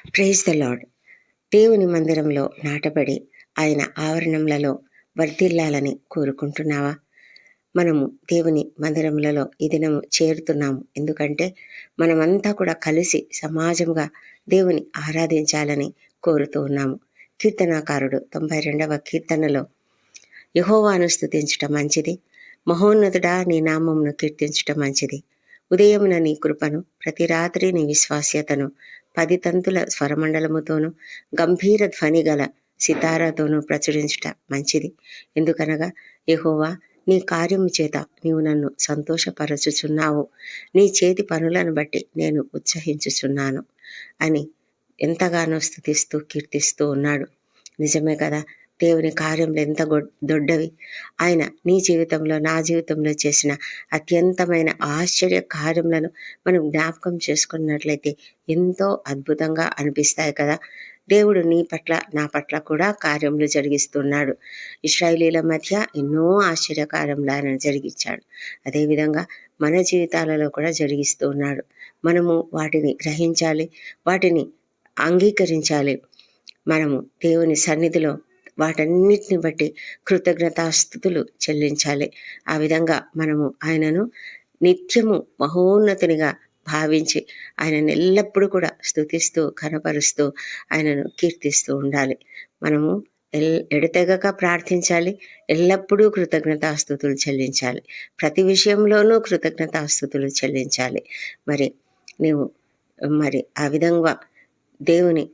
Praise the lord. దేవుని మందిరంలో నాటబడి ఆయన ఆవరణములలో వర్ధిల్లాలని కోరుకుంటున్నావా? మనము దేవుని మందిరములలో ఈ దినము చేరుతున్నాము. ఎందుకంటే మనమంతా కూడా కలిసి సమాజంగా దేవుని ఆరాధించాలని కోరుతూ ఉన్నాము. కీర్తనాకారుడు 92వ కీర్తనలో యెహోవాను స్తుతించటం మంచిది, మహోన్నతుడా నీ నామమును కీర్తించటం మంచిది. ఉదయమున నీ కృపను, ప్రతి రాత్రి నీ విశ్వాస్యతను 10 తంతుల స్వరమండలముతోనూ గంభీర ధ్వని గల సితారాతోనూ ప్రచురించుట మంచిది. ఎందుకనగా యెహోవా నీ కార్యము చేత నీవు నన్ను సంతోషపరచుచున్నావు, నీ చేతి పనులను బట్టి నేను ఉత్సహించుచున్నాను అని ఎంతగానో స్తుతిస్తూ కీర్తిస్తూ ఉన్నాడు. నిజమే కదా, దేవుని కార్యములు ఎంత దొడ్డవి. ఆయన నీ జీవితంలో నా జీవితంలో చేసిన అత్యంతమైన ఆశ్చర్య కార్యములను మనం జ్ఞాపకం చేసుకున్నట్లయితే ఎంతో అద్భుతంగా అనిపిస్తాయి కదా. దేవుడు నీ పట్ల నా పట్ల కూడా కార్యములు జరిగిస్తున్నాడు. ఇశ్రాయేలీల మధ్య ఎన్నో ఆశ్చర్య కార్యములు ఆయన జరిగించాడు. అదేవిధంగా మన జీవితాలలో కూడా జరిగిస్తూ ఉన్నాడు. మనము వాటిని గ్రహించాలి, వాటిని అంగీకరించాలి. మనము దేవుని సన్నిధిలో వాటన్నిటిని బట్టి కృతజ్ఞతాస్తుతులు చెల్లించాలి. ఆ విధంగా మనము ఆయనను నిత్యము మహోన్నతునిగా భావించి ఆయనను ఎల్లప్పుడూ కూడా స్తుతిస్తూ ఘనపరుస్తూ ఆయనను కీర్తిస్తూ ఉండాలి. మనము ఎడతెగక ప్రార్థించాలి, ఎల్లప్పుడూ కృతజ్ఞతాస్తుతులు చెల్లించాలి, ప్రతి విషయంలోనూ కృతజ్ఞతాస్తుతులు చెల్లించాలి. మరి ఆ విధంగా దేవుని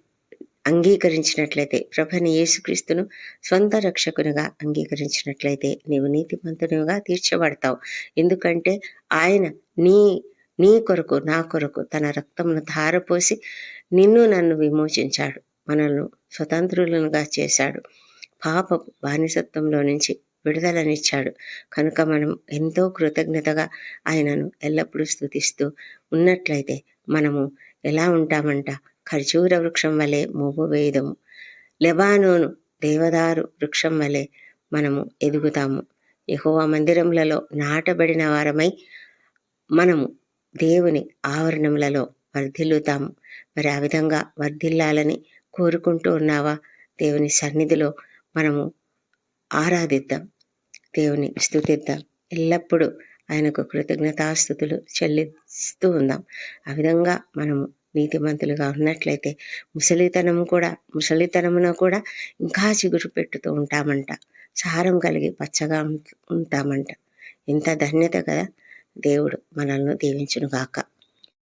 అంగీకరించినట్లయితే, ప్రభువైన యేసుక్రీస్తును స్వంత రక్షకునిగా అంగీకరించినట్లయితే నీవు నీతిమంతునిగా తీర్చబడతావు. ఎందుకంటే ఆయన నీ కొరకు నా కొరకు తన రక్తమును ధారపోసి నిన్ను నన్ను విమోచించాడు, మనల్ని స్వతంత్రులుగా చేశాడు, పాప బానిసత్వంలో నుంచి విడుదలనిచ్చాడు. కనుక మనం ఎంతో కృతజ్ఞతగా ఆయనను ఎల్లప్పుడూ స్తుతిస్తూ ఉన్నట్లయితే మనము ఎలా ఉంటామంట? ఖర్జూర వృక్షం వలె మోపు వేయదము, లెబానోను దేవదారు వృక్షం వలె మనము ఎదుగుతాము. యెహోవా మందిరములలో నాటబడిన వారమై మనము దేవుని ఆవరణములలో వర్ధిల్లుతాము. మరి ఆ విధంగా వర్ధిల్లాలని కోరుకుంటూ ఉన్నావా? దేవుని సన్నిధిలో మనము ఆరాధిద్దాం, దేవుని స్తుతిద్దాం, ఎల్లప్పుడూ ఆయనకు కృతజ్ఞతాస్తుతులు చెల్లిస్తూ ఉందాం. ఆ విధంగా మనము నీతిమంతులుగా ఉన్నట్లయితే ముసలితనమున కూడా ఇంకా చిగురు పెట్టుతూ ఉంటామంట, సారం కలిగి పచ్చగా ఉంటామంట. ఎంత ధన్యత కదా. దేవుడు మనల్ని దీవించును గాక.